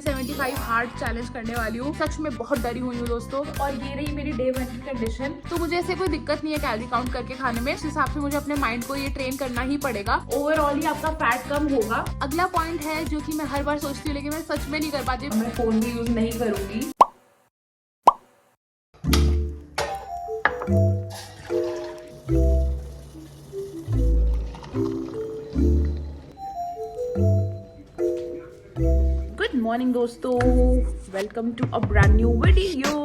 75 hard challenge करने वाली हूँ। सच में बहुत डरी हुई हूँ दोस्तों। और ये रही मेरी डे 1 की कंडीशन। तो मुझे ऐसे कोई दिक्कत नहीं है कैलोरी काउंट करके खाने में। इस हिसाब से मुझे अपने माइंड को ये ट्रेन करना ही पड़ेगा। ओवरऑल ही आपका फैट कम होगा। अगला पॉइंट है जो कि मैं हर बार सोचती हूँ लेकिन मैं सच में नहीं कर पाती, मैं फोन भी यूज नहीं करूंगी। गुड मॉर्निंग दोस्तों, welcome to a brand new video.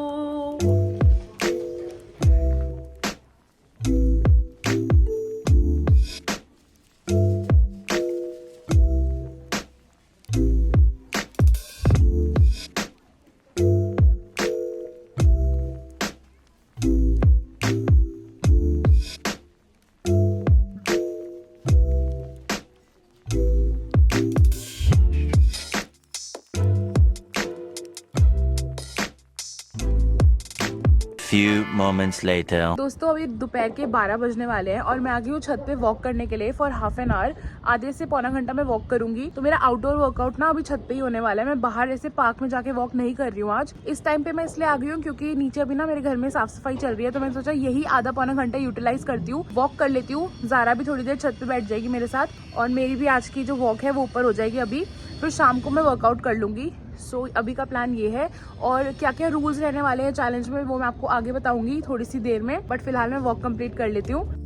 Few moments later. दोस्तों अभी दोपहर के 12 बजने वाले हैं और मैं आ गई हूँ छत पे वॉक करने के लिए फॉर हाफ एन आवर। आधे से पौना घंटा मैं वॉक करूंगी। तो मेरा आउटडोर वर्कआउट ना अभी छत पे ही होने वाला है। मैं बाहर ऐसे पार्क में जाके वॉक नहीं कर रही हूँ आज। इस टाइम पे मैं इसलिए आ गई हूँ क्योंकि नीचे अभी ना मेरे घर में साफ सफाई चल रही है। तो मैंने सोचा यही आधा पौना घंटा यूटिलाइज करती हूँ, वॉक कर लेती हूँ। ज़ारा भी थोड़ी देर छत पे बैठ जाएगी मेरे साथ और मेरी भी आज की जो वॉक है वो ऊपर हो जाएगी अभी। फिर शाम को मैं वर्कआउट कर लूंगी। सो अभी का प्लान ये है। और क्या क्या रूल्स रहने वाले हैं चैलेंज में वो मैं आपको आगे बताऊंगी थोड़ी सी देर में। बट फिलहाल मैं वॉक कंप्लीट कर लेती हूँ।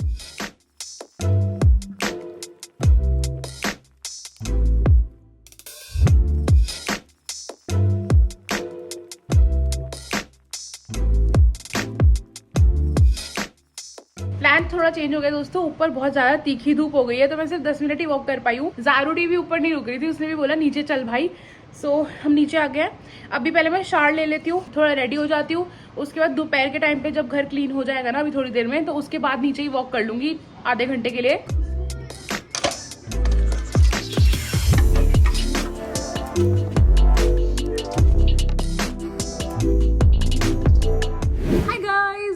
प्लान थोड़ा चेंज हो गया दोस्तों। ऊपर बहुत ज्यादा तीखी धूप हो गई है तो मैं सिर्फ 10 मिनट ही वॉक कर पाई हूँ। जारूडी भी ऊपर नहीं रुक रही थी, उसने भी बोला नीचे चल भाई। सो हम नीचे आ गए। अभी पहले मैं शावर ले लेती हूँ, थोड़ा रेडी हो जाती हूँ। उसके बाद दोपहर के टाइम पे जब घर क्लीन हो जाएगा ना अभी थोड़ी देर में, तो उसके बाद नीचे ही वॉक कर लूंगी आधे घंटे के लिए।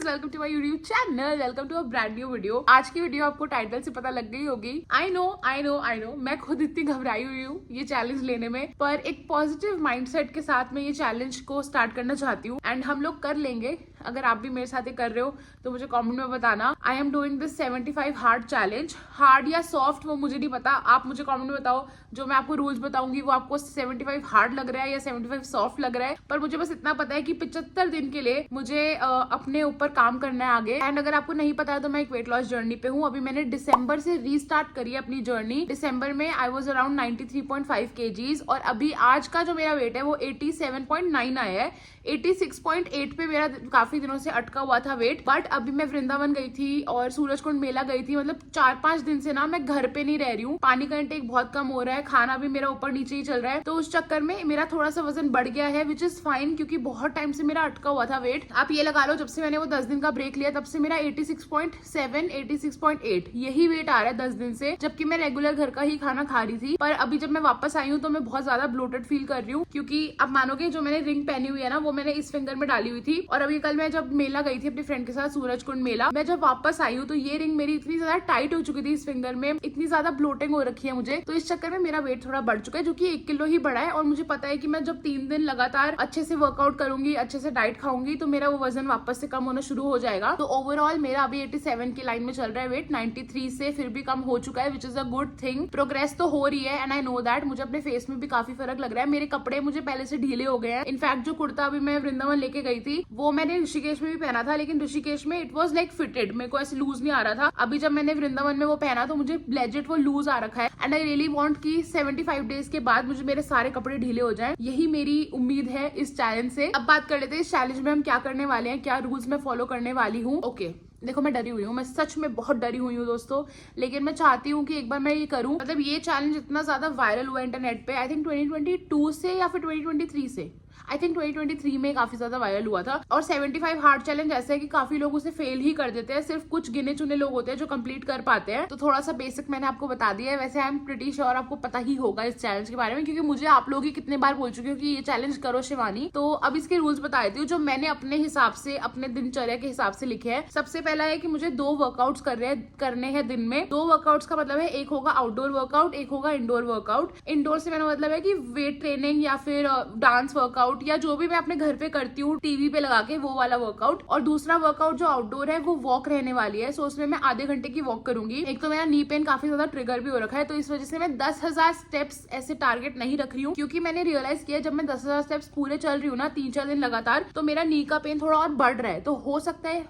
Welcome to my YouTube channel, welcome to a brand new video. आज की वीडियो आपको टाइटल से पता लग गई होगी। आई नो मैं खुद इतनी घबराई हुई हूँ ये चैलेंज लेने में, पर एक पॉजिटिव माइंडसेट के साथ मैं ये चैलेंज को स्टार्ट करना चाहती हूँ एंड हम लोग कर लेंगे। अगर आप भी मेरे साथ ही कर रहे हो तो मुझे कमेंट में बताना। I am doing this 75 hard challenge. Hard या सॉफ्ट वो मुझे नहीं पता, आप मुझे कमेंट में बताओ। जो मैं आपको रूल्स बताऊंगी वो आपको 75 हार्ड लग रहा है या 75 सॉफ्ट लग रहा है। पर मुझे बस इतना पता है कि 75 दिन के लिए मुझे अपने ऊपर काम करना है आगे। एंड अगर आपको नहीं पता है तो मैं एक वेट लॉस जर्नी पे हूँ। अभी मैंने दिसंबर से रीस्टार्ट करी है अपनी जर्नी। दिसंबर में आई वॉज अराउंड 93.5 kgs और अभी आज का जो मेरा वेट है वो 87.9 आया है। 86.8 पे मेरा काफी दिनों से अटका हुआ था वेट। बट अभी मैं वृंदावन गई थी और सूरजकुंड मेला गई थी। मतलब 4-5 दिन से ना मैं घर पे नहीं रह रही हूँ। पानी का इंटेक बहुत कम हो रहा है, खाना भी मेरा ऊपर नीचे ही चल रहा है। तो उस चक्कर में मेरा थोड़ा सा वजन बढ़ गया है, विच इज फाइन क्योंकि बहुत टाइम से मेरा अटका हुआ था वेट। आप ये लगा लो जब से मैंने वो 10 दिन का ब्रेक लिया तब से मेरा 86.7 86.8 यही वेट आ रहा है 10 दिन से, जबकि मैं रेगुलर घर का ही खाना खा रही थी। पर अभी जब मैं वापस आई हूँ तो मैं बहुत ज्यादा ब्लोटेड फील कर रही हूँ क्योंकि अब मानोगे जो मैंने रिंग पहनी हुई है ना वो मैंने इस फिंगर में डाली हुई थी। और अभी कल मैं जब मेला गई थी अपनी फ्रेंड के साथ सूरजकुंड मेला, मैं जब वापस आई हूँ तो ये रिंग मेरी इतनी ज्यादा टाइट हो चुकी थी इस फिंगर में, इतनी ज्यादा ब्लोटिंग हो रखी है मुझे। तो इस चक्कर में मेरा वेट थोड़ा बढ़ चुका है जो कि 1 किलो ही बढ़ा है। और मुझे पता है कि मैं जब 3 दिन लगातार अच्छे से वर्कआउट करूंगी, अच्छे से डाइट खाऊंगी तो मेरा वो वजन वापस से कम होना शुरू हो जाएगा। तो ओवरऑल मेरा अभी 87 की लाइन में चल रहा है वेट। 93 से फिर भी कम हो चुका है which is a good thing. Progress तो हो रही है एंड आई नो दैट। मुझे अपने फेस में भी काफी फर्क लग रहा है। मेरे कपड़े मुझे पहले से ढीले हो गए हैं। इनफैक्ट जो कुर्ता अभी मैं वृंदावन लेके गई थी वो मैंने ऋषिकेश में भी पहना था, लेकिन ऋषिकेश में इट वॉज लाइक फिटेड, मेरे को ऐसे लूज नहीं आ रहा था। अभी जब मैंने वृंदावन में वो पहना तो मुझे लेजिट वो लूज आ रखा है। एंड आई रियली वांट कि 75 डेज के बाद मुझे मेरे सारे कपड़े ढीले हो जाएं। यही मेरी उम्मीद है इस चैलेंज से। अब बात कर लेते हैं इस चैलेंज में हम क्या करने वाले हैं, क्या रूल्स मैं फॉलो करने वाली हूँ। ओके देखो मैं डरी हुई हूँ, मैं सच में बहुत डरी हुई हूँ दोस्तों। लेकिन मैं चाहती हूँ कि एक बार मैं ये करूँ। मतलब ये चैलेंज इतना ज्यादा वायरल हुआ इंटरनेट पे, आई थिंक 2022 से या फिर 2023 से, आई थिंक 2023 में काफी ज्यादा वायरल हुआ था। और 75 हार्ड चैलेंज ऐसा है कि काफी लोग उसे फेल ही कर देते हैं, सिर्फ कुछ गिने चुने लोग होते हैं जो कंप्लीट कर पाते हैं। तो थोड़ा सा बेसिक मैंने आपको बता दिया है। वैसे आई एम प्रीटी श्योर आपको पता ही होगा इस चैलेंज के बारे में, क्योंकि मुझे आप लोग ही कितने बार बोल चुके हो कि ये चैलेंज करो शिवानी। तो अब इसके रूल्स बता देती हूँ जो मैंने अपने हिसाब से, अपने दिनचर्या के हिसाब से लिखे हैं। सबसे पहला है कि मुझे 2 वर्कआउट्स करने हैं दिन में। 2 वर्कआउट्स का मतलब है एक होगा आउटडोर वर्कआउट, एक होगा इंडोर वर्कआउट। इंडोर से मेरा मतलब है कि वेट ट्रेनिंग या फिर डांस वर्कआउट या जो भी मैं अपने घर पे करती हूँ टीवी पे लगा के, वो वाला वर्कआउट। और दूसरा वर्कआउट जो आउटडोर है वो वॉक रहने वाली है। सो उसमें मैं आधे घंटे की वॉक करूंगी। एक तो मेरा नी पेन काफी ज्यादा ट्रिगर भी हो रखा है, तो इस वजह से मैं 10,000 स्टेप्स ऐसे टारगेट नहीं रख रही हूँ, क्योंकि मैंने रियलाइज किया जब मैं 10,000 स्टेप्स पूरे चल रही हूँ ना 3-4 दिन लगातार, तो मेरा नी का पेन थोड़ा और बढ़ रहा है। तो हो सकता है,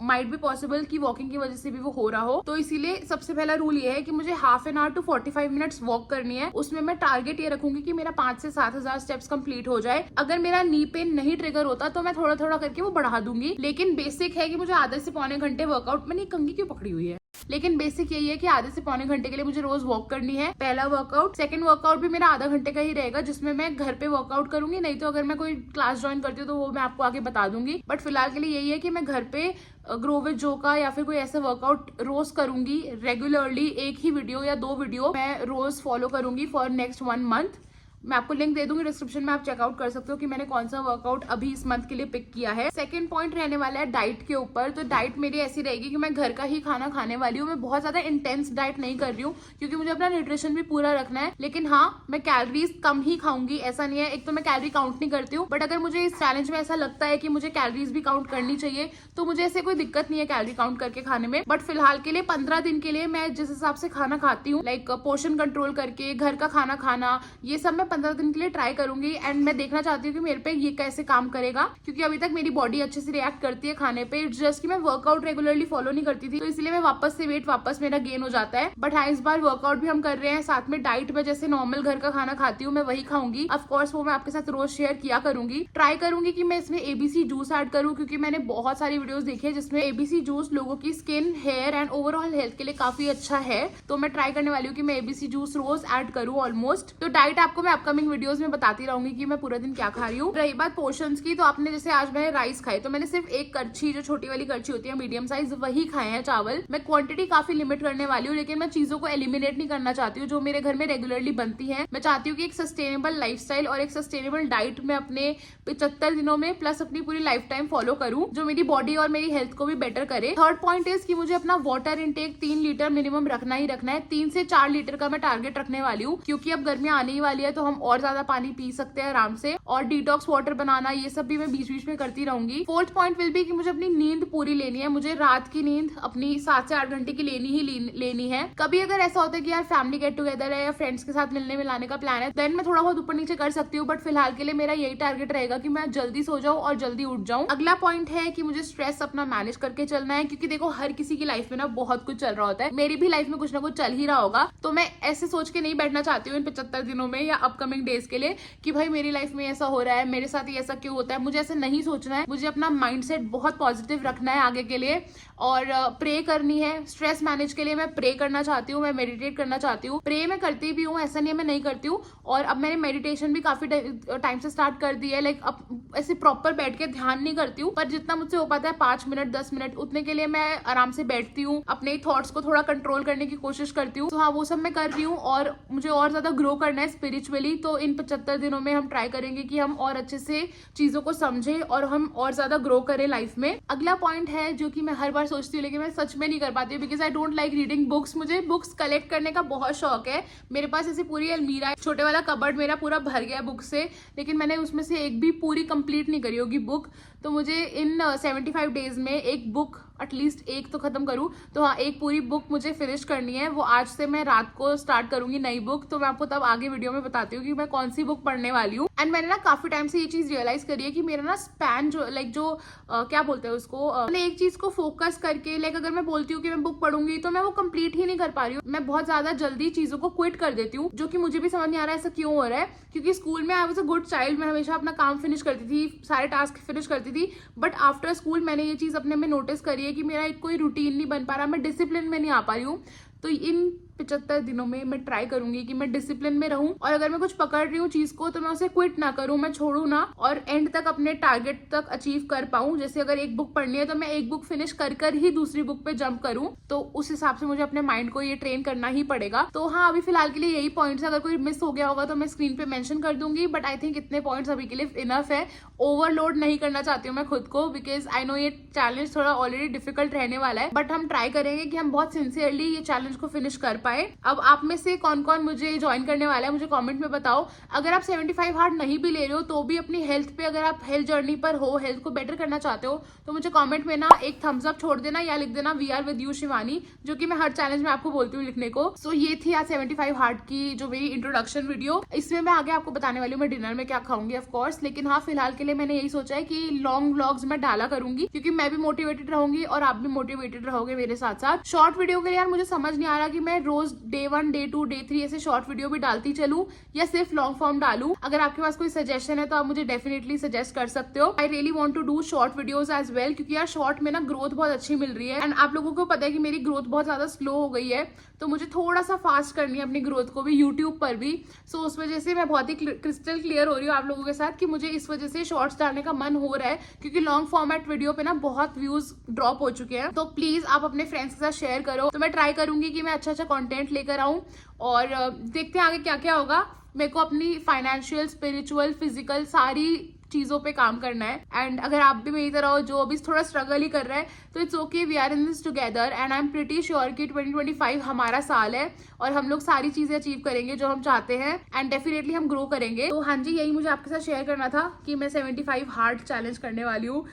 माइट बी पॉसिबल कि वॉकिंग की वजह से भी वो हो रहा हो। तो इसीलिए सबसे पहला रूल ये है कि मुझे half an hour to 45 minutes walk करनी है। उसमें मैं टारगेट ये रखूंगी कि मेरा 5 से 7,000 स्टेप्स कंप्लीट हो जाए। अगर मेरा नी पेन नहीं ट्रिगर होता तो मैं थोड़ा थोड़ा करके वो बढ़ा दूंगी, लेकिन बेसिक है कि मुझे आधे से पौने घंटे वर्कआउट, मैंने कंघी क्यों पकड़ी हुई है, लेकिन बेसिक यही है कि आधे से पौने घंटे के लिए मुझे रोज वॉक करनी है। पहला वर्कआउट। सेकंड वर्कआउट भी मेरा आधा घंटे का ही रहेगा, जिसमें मैं घर पे वर्कआउट करूंगी। नहीं तो अगर मैं कोई क्लास ज्वाइन करती हूँ तो वो मैं आपको आगे बता दूंगी। बट फिलहाल के लिए यही है कि मैं घर पे ग्रो विद जो का या फिर कोई ऐसा वर्कआउट रोज करूंगी रेगुलरली। एक ही वीडियो या 2 वीडियो मैं रोज फॉलो करूंगी फॉर नेक्स्ट 1 मंथ। मैं आपको लिंक दे दूंगी डिस्क्रिप्शन में, आप चेकआउट कर सकते हो कि मैंने कौन सा वर्कआउट अभी इस मंथ के लिए पिक किया है। सेकंड पॉइंट रहने वाला है डाइट के ऊपर। तो डाइट मेरी ऐसी रहेगी कि मैं घर का ही खाना खाने वाली हूँ। मैं बहुत ज्यादा इंटेंस डाइट नहीं कर रही हूँ, क्योंकि मुझे अपना न्यूट्रिशन भी पूरा रखना है। लेकिन हाँ, मैं कैलोरीज कम ही खाऊंगी, ऐसा नहीं है। एक तो मैं कैलोरी काउंट नहीं करती हूँ, बट अगर मुझे इस चैलेंज में ऐसा लगता है कि मुझे कैलोरीज भी काउंट करनी चाहिए तो मुझे ऐसे कोई दिक्कत नहीं है कैलोरी काउंट करके खाने में। बट फिलहाल के लिए 15 दिन के लिए मैं जिस हिसाब से खाना खाती हूँ, लाइक पोर्शन कंट्रोल करके घर का खाना खाना, ये सब मैं 15 दिन के लिए ट्राई करूंगी। एंड मैं देखना चाहती हूँ कि मेरे पे ये कैसे काम करेगा, क्योंकि अभी तक मेरी बॉडी अच्छे से रिएक्ट करती है खाने पे। जस्ट कि मैं वर्कआउट रेगुलरली फॉलो नहीं करती थी, तो इसलिए मैं वापस से वेट वापस मेरा गेन हो जाता है। बट हाँ, इस बार वर्कआउट भी हम कर रहे हैं, साथ में डाइट में जैसे नॉर्मल घर का खाना खाती हूँ मैं वही खाऊंगी। ऑफकोर्स वो मैं आपके साथ रोज शेयर किया करूंगी। ट्राई करूंगी कि मैं इसमें एबीसी जूस ऐड करूँ, क्योंकि मैंने बहुत सारी वीडियोस देखी है जिसमें एबीसी जूस लोगों की skin, hair and overall health के लिए काफी अच्छा है। तो मैं ट्राई करने वाली हूँ कि मैं एबीसी जूस रोज ऐड करूँ ऑलमोस्ट। तो डाइट आपको मैं अपकमिंग वीडियोस में बताती रहूंगी कि मैं पूरा दिन क्या खा रही हूँ। रही बात पोर्शंस की, तो आपने जैसे आज मैंने राइस खाए, तो मैंने सिर्फ एक करछी, जो छोटी वाली करछी होती है मीडियम साइज, वही खाए हैं चावल। मैं क्वांटिटी काफी लिमिट करने वाली हूँ, लेकिन मैं चीजों को एलिमिनेट नहीं करना चाहती हूँ जो मेरे घर में रेगुलरली बनती है। मैं चाहती हूँ कि एक सस्टेनेबल लाइफस्टाइल और एक सस्टेनेबल डाइट में अपने 75 दिनों में प्लस अपनी पूरी लाइफ टाइम फॉलो करूँ, जो मेरी बॉडी और मेरी हेल्थ को भी बेटर करे। थर्ड पॉइंट इज कि मुझे अपना वाटर इनटेक 3 लीटर मिनिमम रखना ही रखना है। 3 से 4 लीटर का मैं टारगेट रखने वाली हूँ, क्योंकि अब गर्मियां आने ही वाली है, तो हम और ज्यादा पानी पी सकते हैं आराम से। और डिटॉक्स वाटर बनाना, ये सब भी मैं बीच बीच में करती रहूंगी। फोर्थ पॉइंट विल बी कि मुझे अपनी नींद पूरी लेनी है। मुझे रात की नींद अपनी 7 से 8 घंटे की लेनी है। कभी अगर ऐसा होता है कि यार फैमिली गेट टुगेदर है या फ्रेंड्स के साथ मिलने मिलाने का प्लान है, देन मैं थोड़ा बहुत ऊपर नीचे कर सकती हूँ। बट फिलहाल के लिए मेरा यही टारगेट रहेगा कि मैं जल्दी सो जाऊं और जल्दी उठ जाऊं। अगला पॉइंट है कि मुझे स्ट्रेस अपना मैनेज करके चलना है, क्योंकि देखो हर किसी की लाइफ में ना बहुत कुछ चल रहा होता है। मेरी भी लाइफ में कुछ ना कुछ चल ही रहा होगा, तो मैं ऐसे सोच के नहीं बैठना चाहती हूँ इन 75 दिनों में या अपकमिंग डेज के लिए कि भाई मेरी लाइफ में ऐसा हो रहा है, मेरे साथ ये ऐसा क्यों होता है। मुझे ऐसे नहीं सोचना है। मुझे अपना माइंडसेट बहुत पॉजिटिव रखना है आगे के लिए, और प्रे करनी है। स्ट्रेस मैनेज के लिए मैं प्रे करना चाहती हूँ, मैं मेडिटेट करना चाहती हूँ। प्रे मैं करती भी हूँ, ऐसा नहीं है मैं नहीं करती हूँ। और अब मैंने मेडिटेशन भी काफी टाइम से स्टार्ट कर दिया है। लाइक अब ऐसे प्रॉपर बैठ के ध्यान नहीं करती हूँ, पर जितना मुझसे हो पाता है 5 मिनट 10 मिनट उतने के लिए मैं आराम से बैठती हूँ, अपने थॉट्स को थोड़ा कंट्रोल करने की कोशिश करती हूँ। तो हाँ, वो सब मैं कर रही हूँ, और मुझे और ज्यादा ग्रो करना है स्पिरिचुअली। तो इन 75 दिनों में हम ट्राई करेंगे कि हम और अच्छे से चीजों को समझे और हम और ज्यादा ग्रो करें लाइफ में। अगला पॉइंट है जो कि मैं हर बार सोचती हूँ, लेकिन मैं सच में नहीं कर पाती हूँ, because I don't like reading books. मुझे बुक्स कलेक्ट करने का बहुत शौक है। मेरे पास ऐसी पूरी अलमीरा है, छोटे वाला कबर्ड मेरा पूरा भर गया बुक से, लेकिन मैंने उसमें से एक भी पूरी कंप्लीट नहीं करी होगी बुक। तो मुझे इन 75 डेज में एक बुक एटलीस्ट एक तो खत्म करूं। तो हाँ, एक पूरी बुक मुझे फिनिश करनी है। वो आज से मैं रात को स्टार्ट करूंगी नई बुक। तो मैं आपको तब आगे वीडियो में बताती हूँ कि मैं कौन सी बुक पढ़ने वाली हूँ। एंड मैंने ना काफी टाइम से ये चीज रियलाइज करी है कि मेरा ना स्पैन जो क्या बोलते हैं उसको, मैंने एक चीज को फोकस करके, अगर मैं बोलती हूँ कि मैं बुक पढ़ूंगी तो मैं वो कंप्लीट ही नहीं कर पा रही हूँ। मैं बहुत ज्यादा जल्दी चीजों को क्विट कर देती हूँ, जो कि मुझे भी समझ नहीं आ रहा है ऐसा क्यों हो रहा है। क्योंकि स्कूल में I was a good child, मैं हमेशा अपना काम फिनिश करती थी, सारे टास्क फिनिश करती थी। बट आफ्टर स्कूल मैंने ये चीज अपने में नोटिस करी है कि मेरा एक कोई रूटीन नहीं बन पा रहा, मैं डिसिप्लिन में नहीं आ पा रही हूँ। तो इन 75 दिनों में मैं ट्राई करूंगी कि मैं डिसिप्लिन में रहूं, और अगर मैं कुछ पकड़ रही हूँ चीज को तो मैं उसे क्विट ना करूं, मैं छोड़ू ना, और एंड तक अपने टारगेट तक अचीव कर पाऊं। जैसे अगर एक बुक पढ़नी है तो मैं एक बुक फिनिश कर कर ही दूसरी बुक पे जंप करूं, तो उस हिसाब से मुझे अपने माइंड को ये ट्रेन करना ही पड़ेगा। तो हाँ, अभी फिलहाल के लिए यही पॉइंट्स, अगर कोई मिस हो गया होगा तो मैं स्क्रीन पे मेंशन कर दूंगी, बट आई थिंक इतने पॉइंट्स अभी के लिए इनफ है। ओवरलोड नहीं करना चाहती हूँ मैं खुद को, बिकॉज आई नो ये चैलेंज थोड़ा ऑलरेडी डिफिकल्ट रहने वाला है, बट हम ट्राई करेंगे कि हम बहुत सिंसियरली ये चैलेंज को फिनिश कर पाए। अब आप में से कौन कौन मुझे ज्वाइन करने वाला है मुझे कमेंट में बताओ। अगर आप 75 हार्ड नहीं भी ले रहे हो तो भी अपनी हेल्थ पे, अगर आप हेल्थ जर्नी पर हो, हेल्थ को बेटर करना चाहते हो, तो मुझे कमेंट में ना एक थम्स अप छोड़ देना या लिख देना we are with you Shivani, जो कि मैं हर चैलेंज में आपको बोलती हूँ लिखने को। सो ये थी आज 75 हार्ड की जो मेरी इंट्रोडक्शन वीडियो। इसमें मैं आगे आपको बताने वाली हूँ मैं डिनर में क्या खाऊंगी ऑफ कोर्स, लेकिन हाँ फिलहाल के लिए मैंने यही सोचा है कि लॉन्ग व्लॉग्स मैं डाला करूंगी, क्योंकि मैं भी मोटिवेटेड रहूंगी और आप भी मोटिवेटेड रहोगे मेरे साथ साथ। शॉर्ट वीडियो के लिए यार मुझे समझ नहीं आ रहा कि मैं रोज डे 1, डे 2, डे 3 ऐसे शॉर्ट वीडियो भी डालती चलूं या सिर्फ लॉन्ग फॉर्म डालूं। अगर आपके पास कोई सजेशन है तो आप मुझे डेफिनेटली सजेस्ट कर सकते हो। I really want to do short videos as well, क्योंकि यार शॉर्ट में ना ग्रोथ बहुत अच्छी मिल रही है, एंड आप लोगों को पता है कि मेरी ग्रोथ बहुत ज्यादा स्लो हो गई है, तो मुझे थोड़ा सा फास्ट करनी है अपनी ग्रोथ को भी यूट्यूब पर भी। सो उस वजह से मैं बहुत ही क्रिस्टल क्लियर हो रही हूँ आप लोगों के साथ कि मुझे इस वजह से शॉर्ट्स डालने का मन हो रहा है, क्योंकि लॉन्ग फॉर्मेट वीडियो पे ना बहुत व्यूज ड्रॉप हो चुके हैं। तो प्लीज आप अपने फ्रेंड्स के साथ शेयर करो। तो मैं ट्राई करूंगी कि मैं अच्छा कंटेंट लेकर आऊं, और देखते हैं आगे क्या क्या होगा। मेरे को अपनी फाइनेंशियल, स्पिरिचुअल, फिजिकल सारी चीजों पे काम करना है, एंड अगर आप भी मेरी तरह हो जो अभी थोड़ा स्ट्रगल ही कर रहा है, तो it's okay, we are in this together, and I am pretty sure कि 2025 हमारा साल है और हम लोग सारी चीजें अचीव करेंगे जो हम चाहते हैं, एंड डेफिनेटली हम ग्रो करेंगे। तो हाँ जी, यही मुझे आपके साथ शेयर करना था कि मैं 75 हार्ड चैलेंज करने वाली हूँ।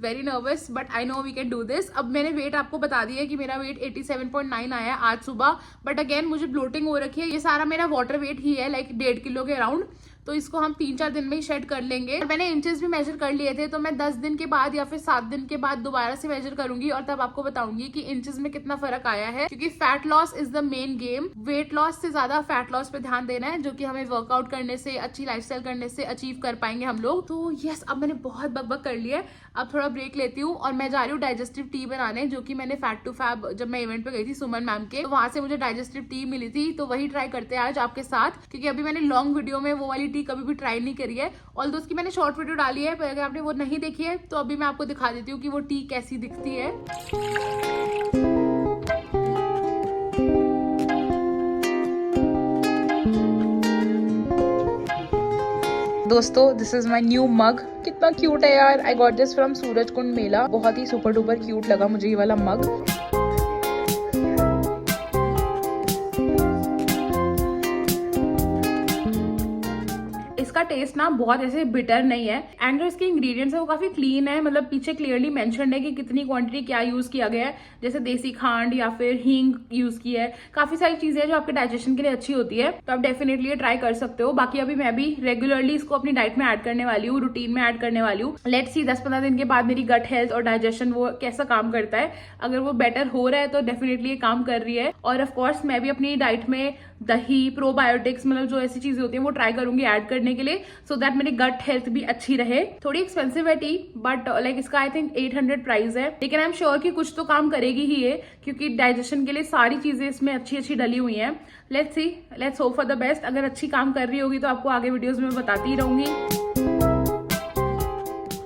Very nervous, but I know we can do this. अब मैंने वेट आपको बता दिया है कि मेरा वेट 87.9 आया है आज सुबह, बट अगेन मुझे ब्लोटिंग हो रखी है। ये सारा मेरा वाटर वेट ही है, लाइक 1.5 किलो के अराउंड, तो इसको हम 3-4 दिन में ही शेड कर लेंगे। मैंने इंचेस भी मेजर कर लिए थे, तो मैं 10 दिन के बाद या फिर 7 दिन के बाद दोबारा से मेजर करूंगी और तब आपको बताऊंगी कि इंचेस में कितना फर्क आया है, क्योंकि fat loss is the main game. Weight loss से ज्यादा फैट लॉस पे ध्यान देना है, जो कि हमें वर्कआउट करने से, अच्छी लाइफस्टाइल करने से अचीव कर पाएंगे हम लोग। तो यस, अब मैंने बहुत बकबक कर लिया है, अब थोड़ा ब्रेक लेती हूँ और मैं जा रही हूँ डाइजेस्टिव टी बनाने, जो कि मैंने फैट टू फैब जब मैं इवेंट पे गई थी सुमन मैम के, तो वहां से मुझे डाइजेस्टिव टी मिली थी, तो वही ट्राई करते हैं आज आपके साथ, क्योंकि अभी मैंने लॉन्ग वीडियो में वो वाली टी कभी भी ट्राई नहीं करी है। ऑल्दो उसकी मैंने शॉर्ट वीडियो डाली है, पर अगर आपने वो नहीं देखी है तो अभी मैं आपको दिखा देती हूँ कि वो टी कैसी दिखती है। दोस्तों, दिस इज माई न्यू मग। कितना क्यूट है यार। I got this from Suraj Kund मेला। बहुत ही सुपर डुपर क्यूट लगा मुझे ये वाला मग। इसका टेस्ट ना बहुत ऐसे बिटर नहीं है, एंड जो इसके इंग्रेडिएंट्स है वो काफी क्लीन है, मतलब पीछे क्लियरली मेंशन्ड है कि कितनी क्वांटिटी क्या यूज किया गया है, जैसे देसी खांड या फिर हींग यूज की है। काफी सारी चीजें जो आपके डाइजेशन के लिए अच्छी होती है, तो आप डेफिनेटली ये ट्राई कर सकते हो। बाकी अभी मैं भी रेगुलरली इसको अपनी डाइट में ऐड करने वाली हूँ, रूटीन में ऐड करने वाली हूँ। लेट्स सी 10-15 दिन के बाद मेरी गट हेल्थ और डाइजेशन वो कैसा काम करता है। अगर वो बेटर हो रहा है तो डेफिनेटली ये काम कर रही है। और ऑफकोर्स मैं भी अपनी डाइट में दही, प्रोबायोटिक्स, मतलब जो ऐसी चीजें होती हैं वो ट्राई करूंगी ऐड करने के लिए, सो दैट मेरी गट हेल्थ भी अच्छी रहे। थोड़ी एक्सपेंसिव है टी, बट लाइक इसका आई थिंक 800 प्राइस है, लेकिन आई एम श्योर कि कुछ तो काम करेगी ही ये, क्योंकि डाइजेशन के लिए सारी चीजें इसमें अच्छी अच्छी डली हुई हैं। Let's see, let's hope for the best. अगर अच्छी काम कर रही होगी तो आपको आगे वीडियोस में बताती ही रहूंगी,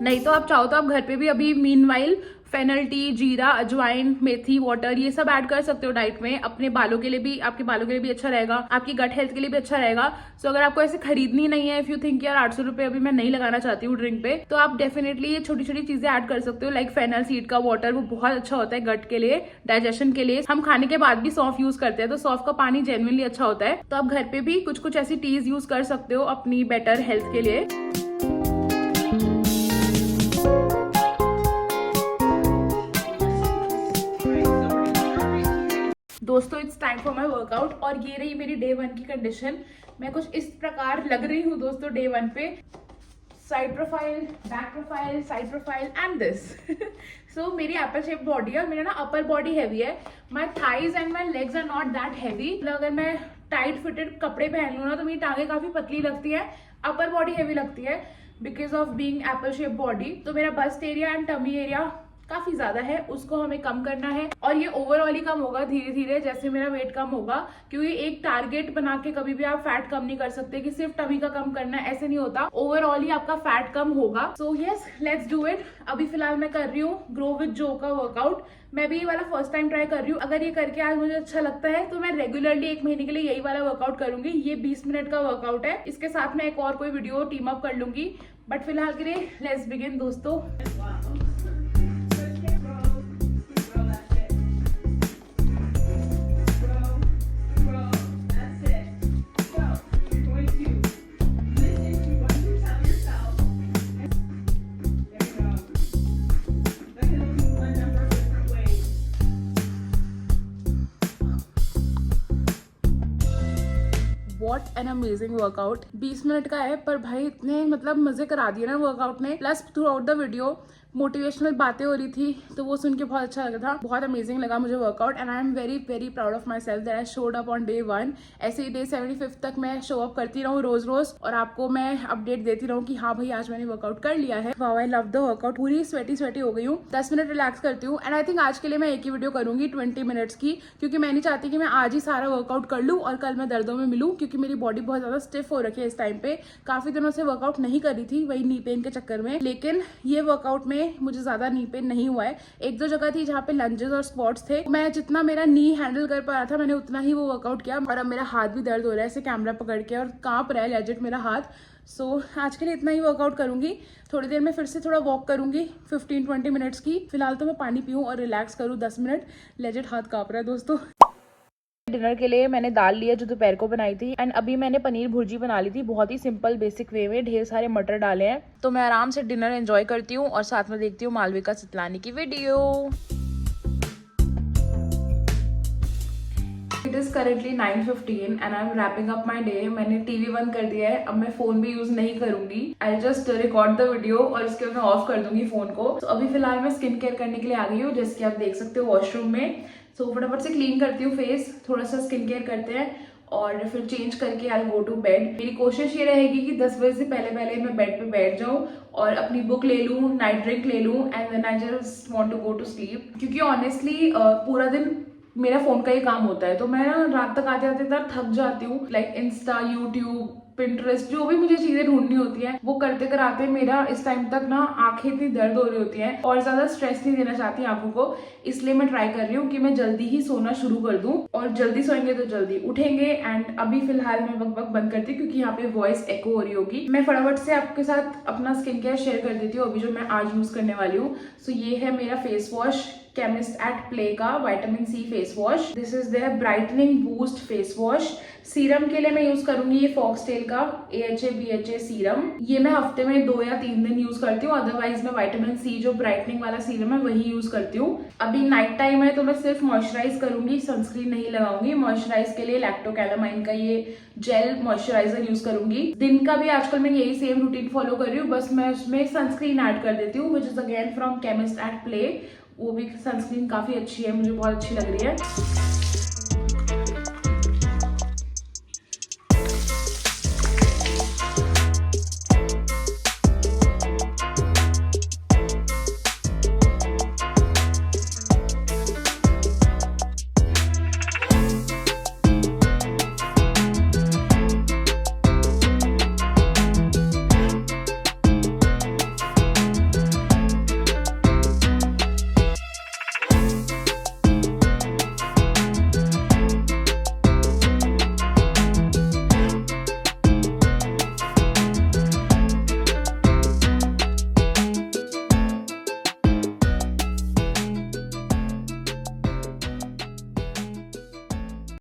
नहीं तो आप चाहो तो आप घर पे भी अभी मीनवाइल फेनल टी, जीरा, अजवाइन, मेथी वाटर ये सब ऐड कर सकते हो डाइट में। अपने बालों के लिए भी, आपके बालों के लिए भी अच्छा रहेगा, आपकी गट हेल्थ के लिए भी अच्छा रहेगा। सो अगर आपको ऐसे खरीदनी नहीं है, इफ यू थिंक यार 800 रुपए अभी मैं नहीं लगाना चाहती हूँ ड्रिंक पे, तो आप डेफिनेटली ये छोटी छोटी चीजें ऐड कर सकते हो, लाइक फेनल सीड का वाटर, वो बहुत अच्छा होता है गट के लिए, डाइजेशन के लिए। हम खाने के बाद भी सौंफ यूज करते हैं, तो सौंफ का पानी जेन्युइनली अच्छा होता है। तो आप घर पे भी कुछ कुछ ऐसी टीज यूज कर सकते हो अपनी बेटर हेल्थ के लिए। दोस्तों, it's time for my workout, और ये रही मेरी डे 1 की कंडीशन। मैं कुछ इस प्रकार लग रही हूँ दोस्तों डे 1 पे। Side profile, back profile, side profile and this. So मेरी एप्पल शेप बॉडी है, मेरा ना अपर बॉडी हैवी है, my thighs and my legs are not that heavy. अगर मैं टाइट फिटेड कपड़े पहन लूँ ना तो मेरी टांगे काफी पतली लगती है, अपर बॉडी हैवी लगती है because of being apple shape body. तो मेरा bust area and tummy area काफी ज्यादा है, उसको हमें कम करना है। और ये ओवरऑल ही कम होगा धीरे धीरे जैसे मेरा वेट कम होगा, क्योंकि एक टारगेट बना के कभी भी आप फैट कम नहीं कर सकते कि सिर्फ टमी का कम करना है, ऐसे नहीं होता। ओवरऑल ही आपका फैट कम होगा। So yes, let's do it. अभी फिलहाल मैं कर रही हूँ ग्रो विद जो का वर्कआउट। मैं भी ये वाला फर्स्ट टाइम ट्राई कर रही हूँ। अगर ये करके आज मुझे अच्छा लगता है तो मैं रेगुलरली 1 महीने के लिए यही वाला वर्कआउट करूंगी। ये 20 मिनट का वर्कआउट है, इसके साथ मैं एक और कोई वीडियो टीम अप कर लूंगी। बट फिलहाल के लिए लेट्स बिगिन दोस्तों। What an amazing workout. 20 minute का है पर भाई इतने मतलब मजे करा दिए ना वर्कआउट ने। Plus through out the video motivational बातें हो रही थी तो वो सुन के बहुत अच्छा लगा था। बहुत अमेजिंग लगा मुझे workout and I am very very proud of my self that I showed up on day 1। ऐसे ही डे 75 तक मैं शो अप करती रहूँ रोज रोज और आपको मैं अपडेट देती रहूँ कि हाँ भाई आज मैंने वर्कआउट कर लिया है। Wow, I love the workout. पूरी स्वेटी हो गई हूँ। 10 मिनट रिलैक्स करती हूँ एंड आई थिंक आज के लिए मैं एक ही वीडियो करूंगी 20 मिनट्स की, क्योंकि मैं नहीं चाहती कि मैं आज ही सारा वर्कआउट कर लूँ और कल मैं दर्दों में मिलूँ, क्योंकि मेरी बॉडी बहुत ज्यादा स्टिफ हो रखी है इस टाइम पे। काफी दिनों से वर्कआउट नहीं करी थी वही नी पेन के चक्कर में, लेकिन ये वर्कआउट में मुझे ज्यादा नी पेन नहीं हुआ है। 1-2 जगह थी जहाँ पे लंजेस और स्क्वाट्स थे, मैं जितना मेरा नी हैंडल कर पा रहा था मैंने उतना ही वो वर्कआउट किया। और अब मेरा हाथ भी दर्द हो रहा है ऐसे कैमरा पकड़ के और कांप रहा है लेजिट मेरा हाथ। सो आज के लिए इतना ही वर्कआउट करूंगी। थोड़ी देर में फिर से थोड़ा वॉक करूंगी 15-20 मिनट्स की। फिलहाल तो मैं पानी पीऊँ और रिलैक्स करूँ 10 मिनट। लेजिट हाथ कांप रहा है दोस्तों। डिनर के लिए मैंने दाल लिया जो दोपहर को बनाई थी एंड अभी मैंने पनीर भुर्जी बना ली थी बहुत ही सिंपल बेसिक वे में। ढेर सारे मटर डाले हैं तो मैं आराम से डिनर एंजॉय करती हूँ और साथ में देखती हूँ मालविका सितलानी की video. It is currently 9:15 and I am wrapping up my day. मैंने टीवी बंद कर दिया है, अब मैं फोन भी यूज नहीं करूंगी। I just record the video और इसके बाद मैं ऑफ कर दूंगी फोन को। तो अभी फिलहाल मैं स्किन केयर करने के लिए आ गई हूँ, जैसे कि आप देख सकते हो वॉशरूम में। सो फटाफट से क्लीन करती हूँ फेस, थोड़ा सा स्किन केयर करते हैं और फिर चेंज करके आई गो टू बेड। मेरी कोशिश ये रहेगी कि 10 बजे से पहले पहले मैं बेड पे बैठ जाऊँ और अपनी बुक ले लूँ, नाइट ड्रिंक ले लूँ and then I just want to go to sleep. क्योंकि ऑनेस्टली पूरा दिन मेरा फोन का ही काम होता है तो मैं ना रात तक आते आते इतना थक जाती हूँ। लाइक इंस्टा, यूट्यूब, पिंटरेस्ट, जो भी मुझे चीजें ढूंढनी होती है वो करते कराते मेरा इस टाइम तक ना आंखें इतनी दर्द हो रही होती हैं और ज्यादा स्ट्रेस नहीं देना चाहती आंखों को। इसलिए मैं ट्राई कर रही हूँ कि मैं जल्दी ही सोना शुरू कर दूं और जल्दी सोएंगे तो जल्दी उठेंगे। एंड अभी फिलहाल मैं बक बंद करती हूँ क्योंकि यहाँ पे वॉइस एको हो रही होगी। मैं फटाफट से आपके साथ अपना स्किन केयर शेयर कर देती हूँ अभी जो मैं आज यूज करने वाली हूँ। सो ये है मेरा face wash Chemist at Play का vitamin C face wash. This is their brightening boost face wash. Serum के लिए मैं यूज करूंगी ये फॉक्सटेल का AHA BHA सीरम। ये मैं हफ्ते में 2 या 3 दिन यूज करती हूँ, अदरवाइज मैं विटामिन सी जो ब्राइटनिंग वाला सीरम है वही यूज करती हूँ। अभी नाइट टाइम है तो मैं सिर्फ मॉइस्चराइज करूंगी, सनस्क्रीन नहीं लगाऊंगी। मॉइस्चराइज के लिए लैक्टोकैलामाइन का ये जेल मॉइस्चराइजर यूज करूंगी। दिन का भी आजकल मैं यही सेम रूटीन फॉलो कर रही हूँ, बस मैं उसमें सनस्क्रीन ऐड कर देती हूँ which is again from chemist at play. वो भी सनस्क्रीन काफी अच्छी है, मुझे बहुत अच्छी लग रही है।